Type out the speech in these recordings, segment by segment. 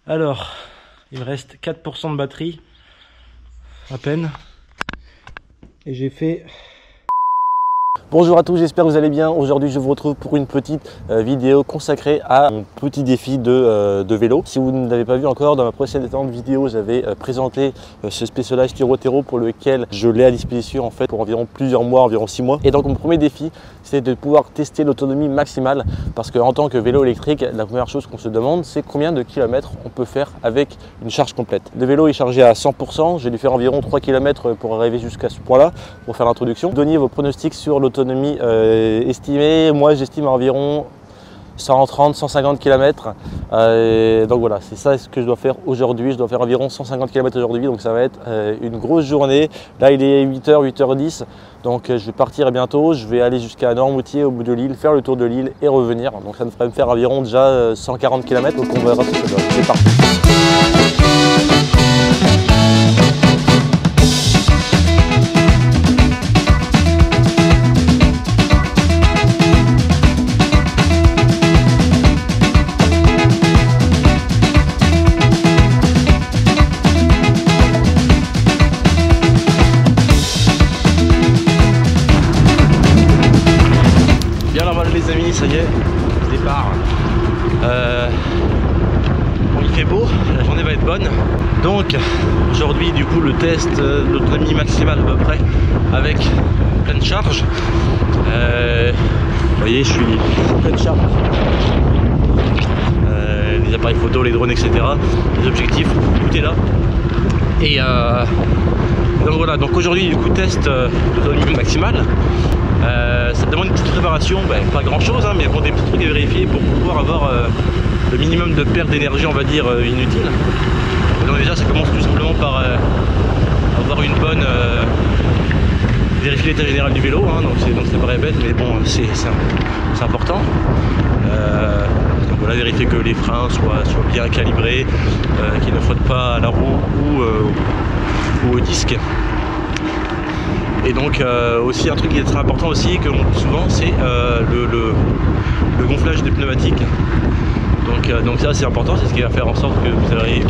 Alors, il me reste 4% de batterie, à peine. Et j'ai fait... Bonjour à tous, j'espère que vous allez bien. Aujourd'hui, je vous retrouve pour une petite vidéo consacrée à mon petit défi de vélo. Si vous ne l'avez pas vu encore, dans ma précédente vidéo, j'avais présenté ce Specialized Turbo pour lequel je l'ai à disposition en fait pour environ plusieurs mois, environ 6 mois. Et donc mon premier défi, c'est de pouvoir tester l'autonomie maximale parce qu'en tant que vélo électrique, la première chose qu'on se demande, c'est combien de kilomètres on peut faire avec une charge complète. Le vélo est chargé à 100%, j'ai dû faire environ 3 km pour arriver jusqu'à ce point-là, pour faire l'introduction. Donnez vos pronostics sur l'autonomie estimée. Moi j'estime à environ 130-150 km. Donc voilà, c'est ça ce que je dois faire aujourd'hui. Je dois faire environ 150 km aujourd'hui, donc ça va être une grosse journée. Là il est 8h, 8h10, donc je vais partir bientôt. Je vais aller jusqu'à Noirmoutier au bout de l'île, faire le tour de l'île et revenir. Donc ça me ferait me faire environ déjà 140 km, donc on verra ce que ça donne. C'est parti. Les amis, ça y est, départ. Il fait beau, la journée va être bonne. Donc aujourd'hui du coup le test de l'autonomie maximale à peu près avec pleine charge. Vous voyez, je suis pleine charge. Les appareils photo, les drones, etc. Les objectifs, tout est là. Et donc voilà, donc aujourd'hui du coup test d'autonomie maximale. Ça demande une petite préparation, pas grand chose, hein, mais bon, des petits trucs à vérifier pour pouvoir avoir le minimum de perte d'énergie, on va dire, inutile. Et donc déjà ça commence tout simplement par avoir une bonne vérifier l'état général du vélo, hein, donc ça paraît bête, mais bon c'est important. Donc voilà, vérifier que les freins soient bien calibrés, qu'ils ne frottent pas à la roue ou au disque. Et donc aussi un truc qui est très important aussi, que l'on dit souvent, c'est le gonflage des pneumatiques. Donc ça c'est important, c'est ce qui va faire en sorte que vous aurez une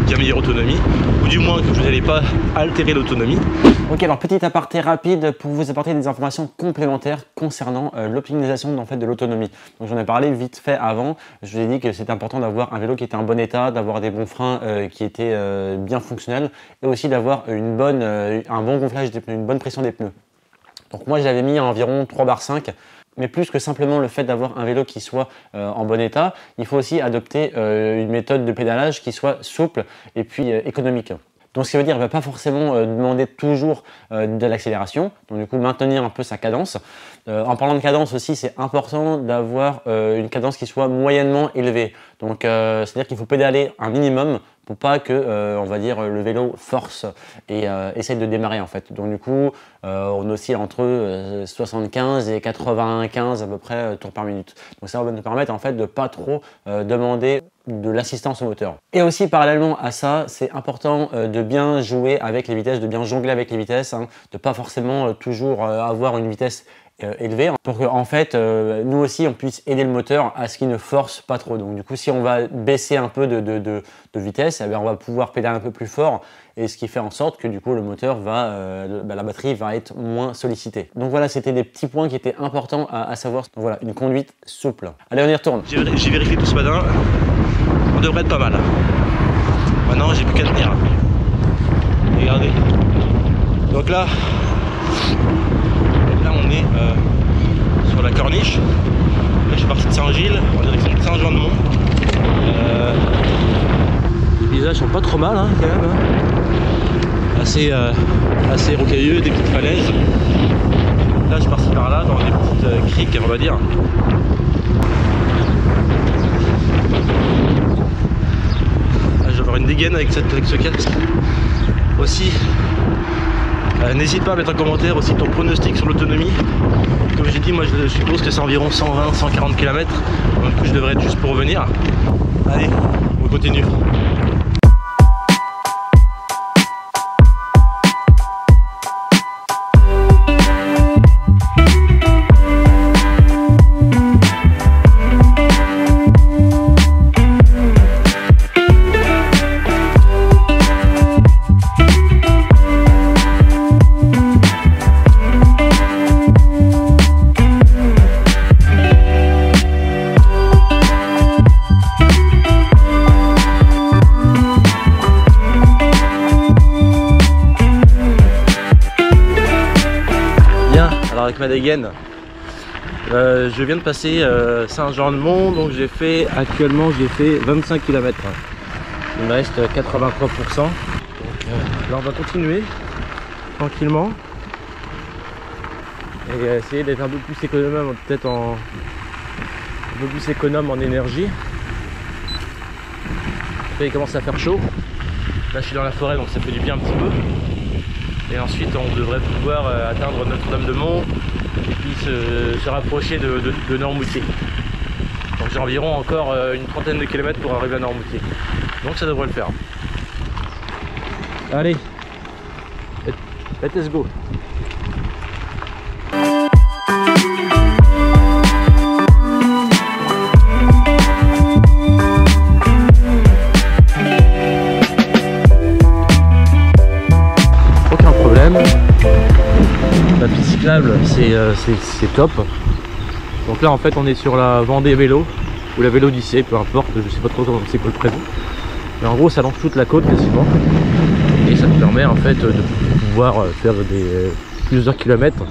bien meilleure autonomie, ou du moins que vous n'allez pas altérer l'autonomie. Ok, alors petit aparté rapide pour vous apporter des informations complémentaires concernant l'optimisation en fait, de l'autonomie. Donc j'en ai parlé vite fait avant, je vous ai dit que c'était important d'avoir un vélo qui était en bon état, d'avoir des bons freins qui étaient bien fonctionnels, et aussi d'avoir un bon gonflage des pneus, une bonne pression des pneus. Donc moi j'avais mis environ 3,5 bar. Mais plus que simplement le fait d'avoir un vélo qui soit en bon état, il faut aussi adopter une méthode de pédalage qui soit souple et puis économique. Donc ce qui veut dire qu'il ne va pas forcément demander toujours de l'accélération, donc du coup maintenir un peu sa cadence. En parlant de cadence aussi, c'est important d'avoir une cadence qui soit moyennement élevée. Donc c'est-à-dire qu'il faut pédaler un minimum pour pas que, on va dire, le vélo force et essaye de démarrer en fait. Donc du coup, on oscille entre 75 et 95 à peu près tours par minute. Donc ça va nous permettre en fait de pas trop demander de l'assistance au moteur. Et aussi parallèlement à ça, c'est important de bien jouer avec les vitesses, de bien jongler avec les vitesses, hein, de pas forcément toujours avoir une vitesse élevé pour que en fait nous aussi on puisse aider le moteur à ce qu'il ne force pas trop. Donc du coup si on va baisser un peu de vitesse, eh bien, on va pouvoir pédaler un peu plus fort, et ce qui fait en sorte que du coup le moteur va la batterie va être moins sollicitée. Donc voilà, c'était des petits points qui étaient importants à savoir. Donc voilà, une conduite souple. Allez, on y retourne. J'ai vérifié tout ce matin, on devrait être pas mal. Maintenant j'ai plus qu'à tenir. Regardez. Donc là on est sur la corniche. Là je suis parti de Saint-Gilles en direction de Saint-Jean-de-Mont. Les paysages sont pas trop mal hein, quand même. Hein. Assez rocailleux, des petites falaises. Là je suis parti par là dans des petites criques on va dire. Là, je vais avoir une dégaine avec ce casque. Aussi. N'hésite pas à mettre en commentaire aussi ton pronostic sur l'autonomie. Comme j'ai dit, moi je suppose que c'est environ 120-140 km. Donc du coup je devrais être juste pour revenir. Allez, on continue. avec ma dégaine. Je viens de passer Saint-Jean-de-Mont, donc actuellement j'ai fait 25 km. Il me reste 83%. Donc là on va continuer tranquillement et essayer d'être un peu plus économe, peut-être un peu plus économe en énergie. Après il commence à faire chaud. Là je suis dans la forêt, donc ça fait du bien un petit peu. Et ensuite on devrait pouvoir atteindre Notre-Dame-de-Mont et puis se rapprocher de Noirmoutier. Donc j'ai environ encore une trentaine de kilomètres pour arriver à Noirmoutier. Donc ça devrait le faire. Allez, let's go. Aucun problème. La piste cyclable c'est top. Donc là en fait on est sur la Vendée Vélo ou la Vélodyssée, peu importe, je sais pas trop comment c'est quoi le prénom. Mais en gros ça longe toute la côte quasiment. Et ça te permet en fait de pouvoir faire plusieurs kilomètres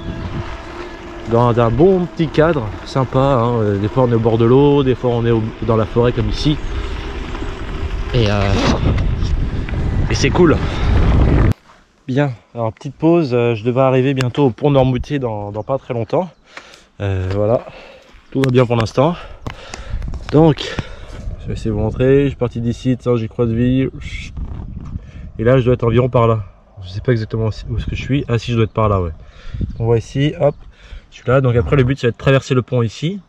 dans un bon petit cadre sympa, hein. Des fois on est au bord de l'eau, des fois on est dans la forêt comme ici. Et c'est cool. Bien, alors petite pause, je devrais arriver bientôt au pont Noirmoutier dans pas très longtemps. Voilà, tout va bien pour l'instant. Donc, je vais essayer de vous montrer. Je suis parti d'ici, de Saint-Gilles-Croix-de-Vie. Et là, je dois être environ par là. Je sais pas exactement où est-ce que je suis. Ah si, je dois être par là, ouais. On voit ici, hop, je suis là. Donc après, le but, ça va être de traverser le pont ici,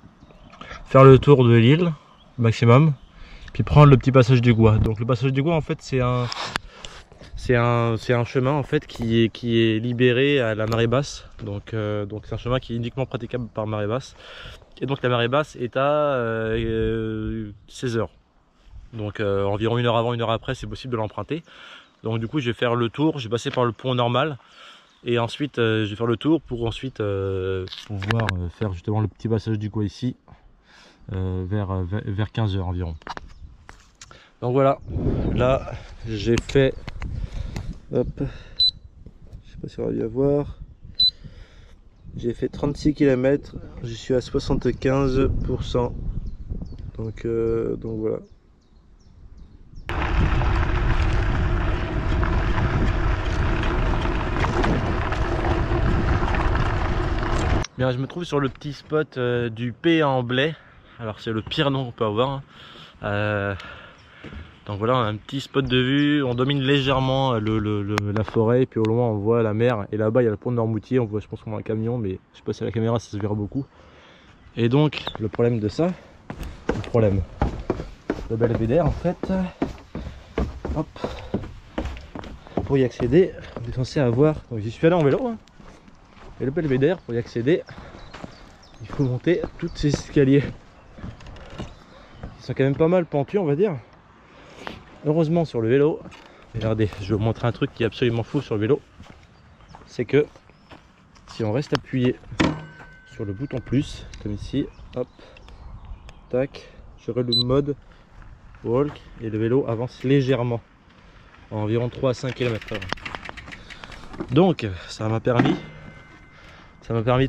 faire le tour de l'île, maximum, puis prendre le petit passage du Gois. Donc le passage du Gois, en fait, c'est un chemin en fait qui est libéré à la marée basse. Donc c'est un chemin qui est uniquement praticable par marée basse. Et donc la marée basse est à 16 h. Donc environ 1 heure avant, 1 heure après, c'est possible de l'emprunter. Donc du coup je vais faire le tour, je vais passer par le pont normal. Et ensuite je vais faire le tour pour ensuite pouvoir faire justement le petit passage du Gois ici vers 15 h environ. Donc voilà, là j'ai fait, hop, je sais pas si on va bien voir, j'ai fait 36 km, je suis à 75%, donc voilà. Bien, je me trouve sur le petit spot du P en Blais. Alors c'est le pire nom qu'on peut avoir, hein. Donc voilà, on a un petit spot de vue, on domine légèrement la forêt, et puis au loin on voit la mer, et là-bas il y a le pont de Noirmoutier, on voit, je pense qu'on a un camion, mais je sais pas si à la caméra ça se verra beaucoup. Et donc le problème de ça, le belvédère en fait, hop, pour y accéder, on est censé avoir, donc j'y suis allé en vélo, hein. Et le belvédère, pour y accéder, il faut monter tous ces escaliers. Ils sont quand même pas mal pentus, on va dire. Heureusement sur le vélo, regardez, je vais vous montrer un truc qui est absolument fou sur le vélo. C'est que si on reste appuyé sur le bouton plus, comme ici, hop, tac, j'aurai le mode walk et le vélo avance légèrement, à environ 3 à 5 km/h. Donc ça m'a permis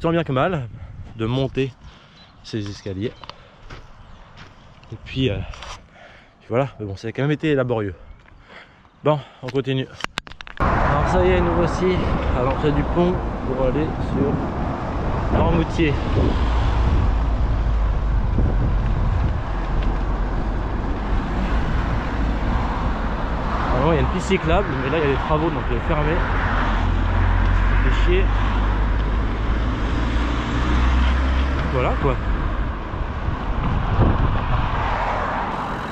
tant bien que mal de monter ces escaliers. Et puis voilà, mais bon, ça a quand même été laborieux. Bon, on continue. Alors ça y est, nous voici à l'entrée du pont pour aller sur Noirmoutier. Alors il y a une piste cyclable, mais là il y a des travaux, donc elle est fermée. Ça fait chier. Voilà quoi.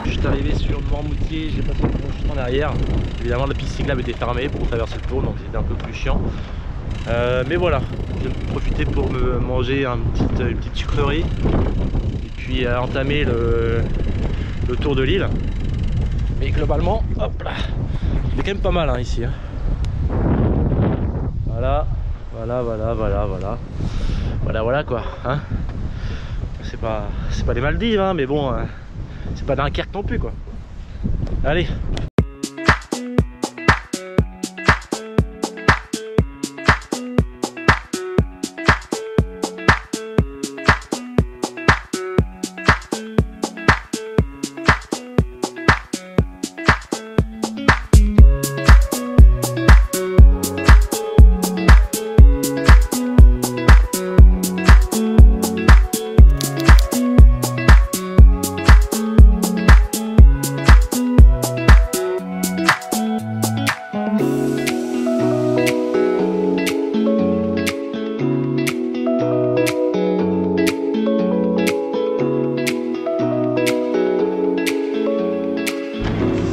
Je suis arrivé sur Noirmoutier, j'ai passé le en arrière. Évidemment la piste cyclable était fermée pour traverser le pont, donc c'était un peu plus chiant. Mais voilà, je vais profiter pour me manger une petite sucrerie et puis entamer le tour de l'île. Mais globalement, hop là, il est quand même pas mal hein, ici. Hein. Voilà quoi. Hein. C'est pas les Maldives, hein, mais bon, c'est pas Dunkerque non plus quoi. Allez.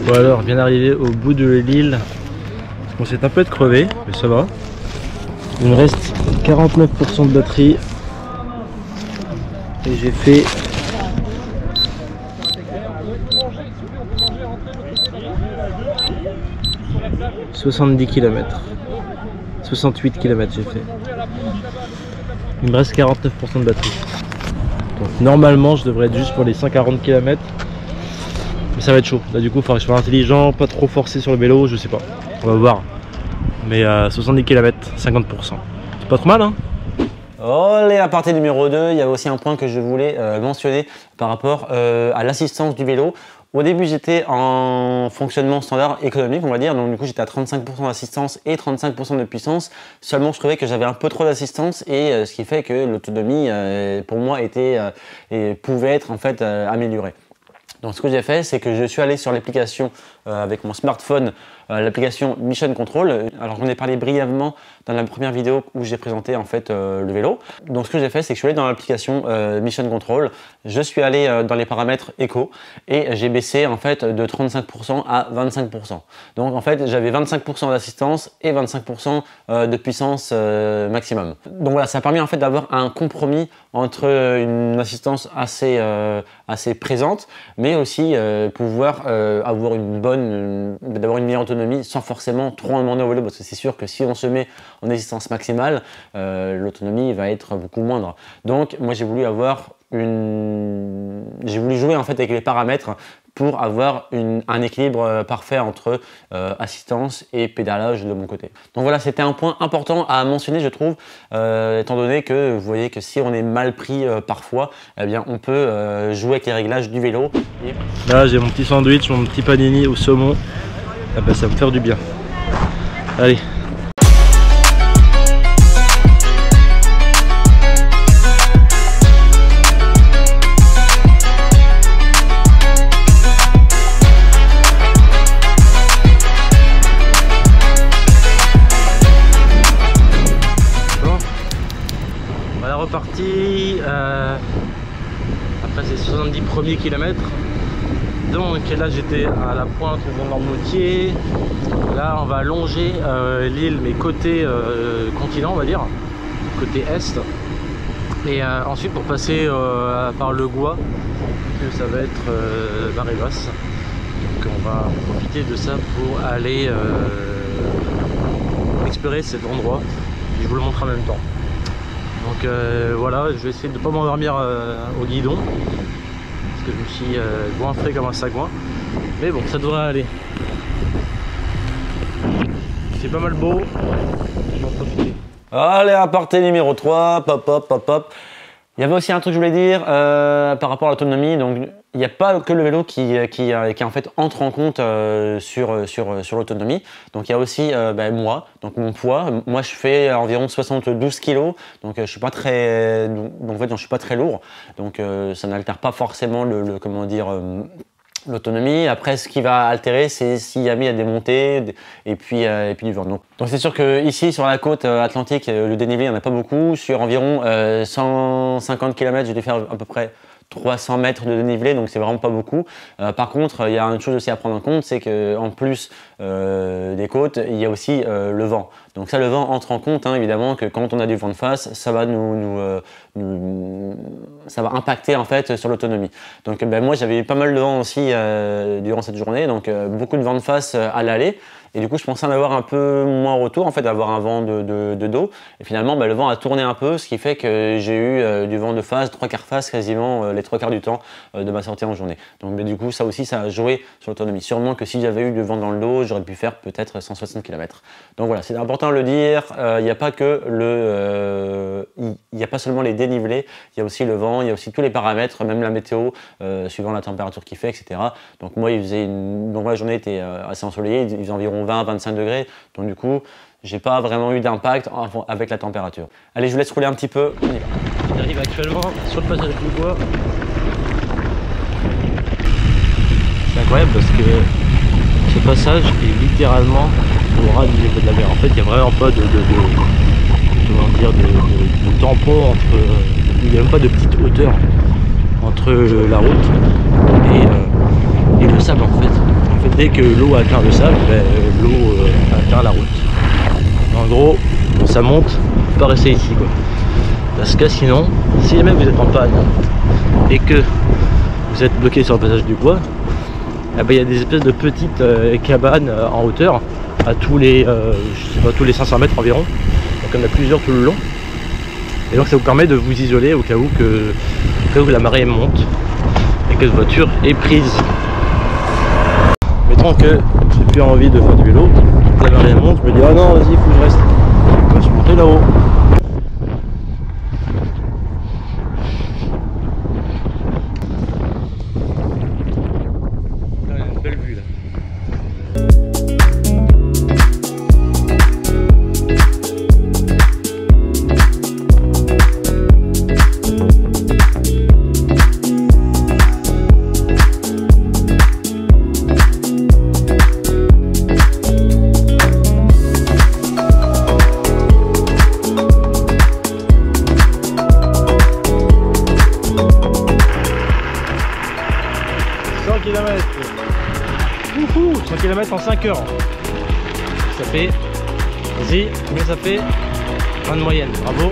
Bon alors, bien arrivé au bout de l'île. Bon, c'est un peu de crevé, mais ça va. Il me reste 49% de batterie. Et j'ai fait 70 km. 68 km j'ai fait. Il me reste 49% de batterie. Donc normalement je devrais être juste pour les 140 km. Mais ça va être chaud. Là du coup il faudra que je sois intelligent, pas trop forcé sur le vélo, je sais pas. On va voir. Mais 70 km, 50%. C'est pas trop mal hein. Allez, à partir numéro 2, il y avait aussi un point que je voulais mentionner par rapport à l'assistance du vélo. Au début, j'étais en fonctionnement standard économique, on va dire. Donc, du coup, j'étais à 35% d'assistance et 35% de puissance. Seulement, je trouvais que j'avais un peu trop d'assistance et ce qui fait que l'autonomie, pour moi, pouvait être en fait améliorée. Donc, ce que j'ai fait, c'est que je suis allé sur l'application avec mon smartphone, l'application Mission Control. Alors, j'en ai parlé brièvement dans la première vidéo où j'ai présenté en fait le vélo. Donc, ce que j'ai fait, c'est que je suis allé dans l'application Mission Control. Je suis allé dans les paramètres éco et j'ai baissé en fait de 35% à 25%. Donc, en fait, j'avais 25% d'assistance et 25% de puissance maximum. Donc, voilà, ça a permis en fait d'avoir un compromis entre une assistance assez présente, mais aussi pouvoir avoir d'avoir une meilleure autonomie sans forcément trop en demander au vélo, parce que c'est sûr que si on se met en assistance maximale, l'autonomie va être beaucoup moindre. Donc moi j'ai voulu jouer en fait avec les paramètres pour avoir un équilibre parfait entre assistance et pédalage de mon côté. Donc voilà, c'était un point important à mentionner, je trouve, étant donné que vous voyez que si on est mal pris parfois, eh bien on peut jouer avec les réglages du vélo. Là j'ai mon petit sandwich, mon petit panini au saumon. Ah bah, ça va me faire du bien. Allez. Voilà, reparti. Après ces 70 premiers kilomètres. Donc là j'étais à la pointe de Noirmoutier. Là on va longer l'île mais côté continent on va dire, côté est. Et ensuite pour passer par le Gois, que ça va être Barrivas. Donc on va profiter de ça pour aller explorer cet endroit. Et je vous le montre en même temps. Donc voilà, je vais essayer de ne pas m'endormir au guidon. Que je me suis goinfré comme un sagouin, mais bon, ça devrait aller. C'est pas mal beau, je vais en profiter. Allez, à partir numéro 3, pop. Il y avait aussi un truc que je voulais dire par rapport à l'autonomie. Donc il n'y a pas que le vélo qui en fait entre en compte sur l'autonomie. Donc il y a aussi moi, donc mon poids. Moi je fais environ 72 kg, donc je suis pas très, donc en fait je suis pas très lourd. Donc ça n'altère pas forcément l'autonomie. Après, ce qui va altérer, c'est s'il y a des montées et puis du vent. Donc c'est sûr que ici sur la côte atlantique, le dénivelé, il n'y en a pas beaucoup. Sur environ 150 km, je vais faire à peu près 300 mètres de dénivelé, donc c'est vraiment pas beaucoup. Par contre, il y a une chose aussi à prendre en compte, c'est qu'en plus des côtes, il y a aussi le vent. Donc ça, le vent entre en compte, hein, évidemment, que quand on a du vent de face, ça va ça va impacter en fait sur l'autonomie. Donc moi, j'avais eu pas mal de vent aussi durant cette journée, donc beaucoup de vent de face à l'aller. Et du coup, je pensais en avoir un peu moins au retour, en fait, d'avoir un vent de dos. Et finalement, le vent a tourné un peu, ce qui fait que j'ai eu du vent de face, 3/4 face quasiment les 3/4 du temps de ma sortie en journée. Donc du coup, ça aussi, ça a joué sur l'autonomie. Sûrement que si j'avais eu du vent dans le dos, j'aurais pu faire peut-être 160 km. Donc voilà, c'est important de le dire. Il n'y a pas que il n'y a pas seulement les dénivelés, il y a aussi le vent, il y a aussi tous les paramètres, même la météo, suivant la température qu'il fait, etc. Donc moi, la journée était assez ensoleillée, il faisait environ 20-25 degrés, donc du coup j'ai pas vraiment eu d'impact avec la température. Allez, je vous laisse rouler un petit peu, on y va. J'arrive actuellement sur le passage du bois. C'est incroyable parce que ce passage est littéralement au ras du niveau de la mer. En fait, il n'y a vraiment pas de tampon entre. Il n'y a même pas de petite hauteur entre la route et le sable en fait. En fait, dès que l'eau atteint le sable, l'eau atteint la route. En gros, ça monte, faut pas rester ici quoi. Parce que sinon, si jamais vous êtes en panne et que vous êtes bloqué sur le passage du bois, il y a des espèces de petites cabanes en hauteur à tous les, je sais pas, tous les 500 mètres environ. Donc il y en a plusieurs tout le long. Et donc ça vous permet de vous isoler au cas où la marée monte et que votre voiture est prise. Mettons que j'ai plus envie de faire du vélo, la marée monte, je me dis oh non vas-y il faut que je reste. Je suis monté là-haut. Là, il y a une belle vue là. Wouhou, 100 km en 5 heures. Ça fait, vas-y, combien ça fait? 20 de moyenne, bravo.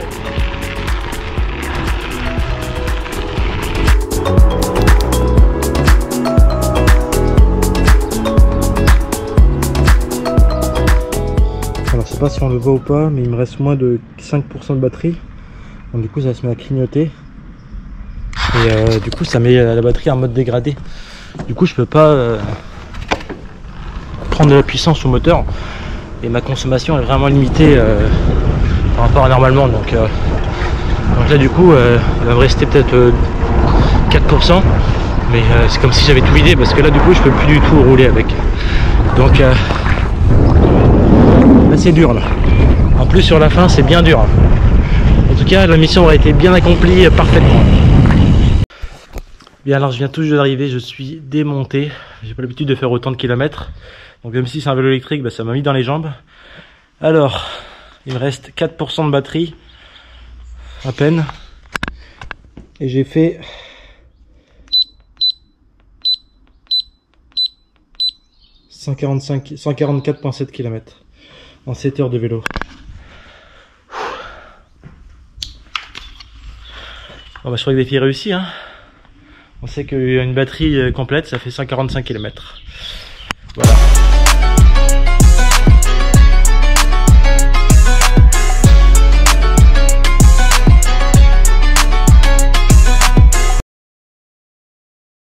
Alors je sais pas si on le voit ou pas, mais il me reste moins de 5% de batterie. Donc du coup ça se met à clignoter. Et du coup ça met la batterie en mode dégradé. Du coup je peux pas prendre de la puissance au moteur et ma consommation est vraiment limitée par rapport à normalement. Donc là du coup il va me rester peut-être 4%, mais c'est comme si j'avais tout vidé parce que là du coup je peux plus du tout rouler avec. Donc là c'est dur là. En plus sur la fin c'est bien dur. En tout cas la mission aura été bien accomplie parfaitement. Bien alors je viens tout juste d'arriver, je suis démonté, j'ai pas l'habitude de faire autant de kilomètres, donc même si c'est un vélo électrique, ça m'a mis dans les jambes. Alors, il me reste 4% de batterie, à peine, et j'ai fait 144,7 km en 7 heures de vélo. Bon bah je crois que le défi est réussi hein. On sait qu'une batterie complète ça fait 145 km. Voilà.